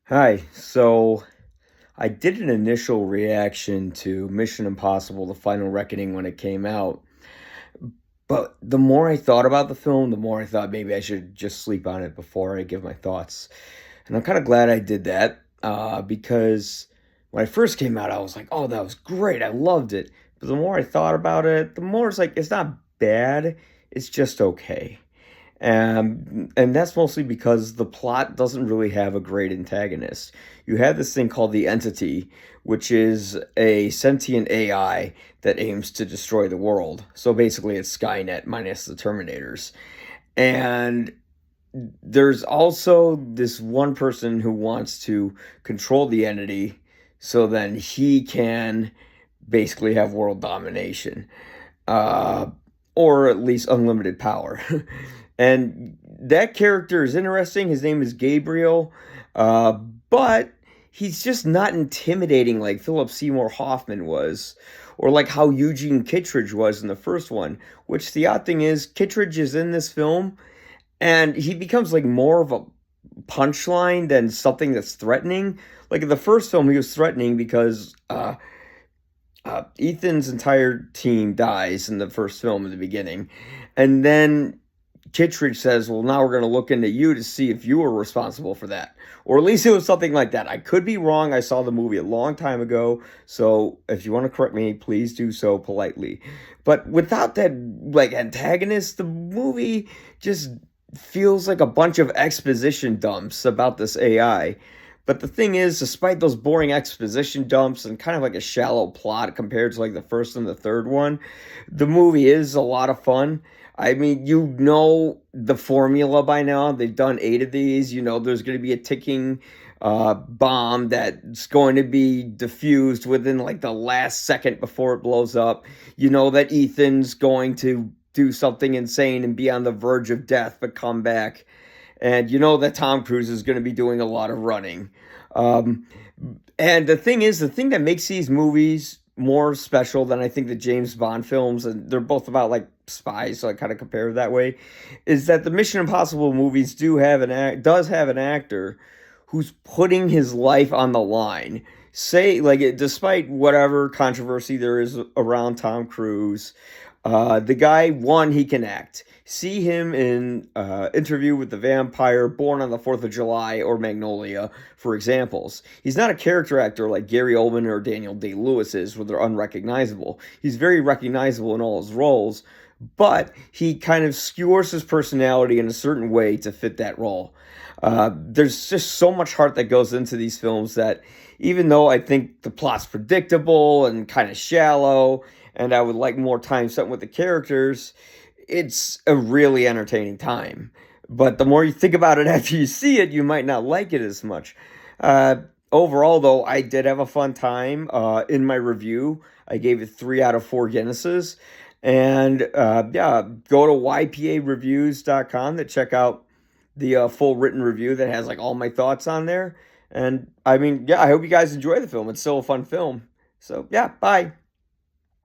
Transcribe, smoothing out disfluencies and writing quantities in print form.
Hi. So I did an initial reaction to Mission Impossible: The Final Reckoning when it came out, but the more I thought about the film, the more I thought maybe I should just sleep on it before I give my thoughts. And I'm kind of glad I did that because when I first came out, I was like, "Oh, that was great! I loved it." But the more I thought about it, the more it's like it's not bad; it's just okay. And that's mostly because the plot doesn't really have a great antagonist. You have this thing called the Entity, which is a sentient AI that aims to destroy the world. So basically, it's Skynet minus the Terminators. And there's also this one person who wants to control the entity so then he can basically have world domination, uh, or at least unlimited power. And that character is interesting. His name is Gabriel, uh, but he's just not intimidating like Philip Seymour Hoffman was, or like how Eugene Kittredge was in the first one. Which the odd thing is, Kittredge is in this film, and he becomes like more of a punchline than something that's threatening. Like in the first film, he was threatening because Ethan's entire team dies in the first film in the beginning, and then Kittredge says, "Well, now we're going to look into you to see if you were responsible for that." Or at least it was something like that. I could be wrong. I saw the movie a long time ago. So if you want to correct me, please do so politely. But without that, like, antagonist, the movie just feels like a bunch of exposition dumps about this AI. But the thing is, despite those boring exposition dumps and kind of like a shallow plot compared to like the first and the third one, the movie is a lot of fun. I mean, you know the formula by now. They've done 8 of these. You know there's going to be a ticking bomb that's going to be diffused within like the last second before it blows up. You know that Ethan's going to do something insane and be on the verge of death but come back. And you know that Tom Cruise is going to be doing a lot of running. Um, and the thing is, the thing that makes these movies more special than I think the James Bond films, and they're both about like spies, so I kind of compare it that way, is that the Mission Impossible movies does have an actor who's putting his life on the line. Say like despite whatever controversy there is around Tom Cruise, the guy, one, he can act. See him in Interview with the Vampire, Born on the 4th of July, or Magnolia, for examples. He's not a character actor like Gary Oldman or Daniel Day-Lewis is, where they're unrecognizable. He's very recognizable in all his roles, but he kind of skewers his personality in a certain way to fit that role. There's just so much heart that goes into these films that even though I think the plot's predictable and kind of shallow, and I would like more time spent with the characters, it's a really entertaining time. But the more you think about it after you see it, you might not like it as much. Uh, Overall, though, I did have a fun time. In my review, I gave it 3 out of 4 Guinnesses. And yeah, go to ypareviews.com to check out the full written review that has like all my thoughts on there. And I mean, yeah, I hope you guys enjoy the film. It's still a fun film. So yeah, bye.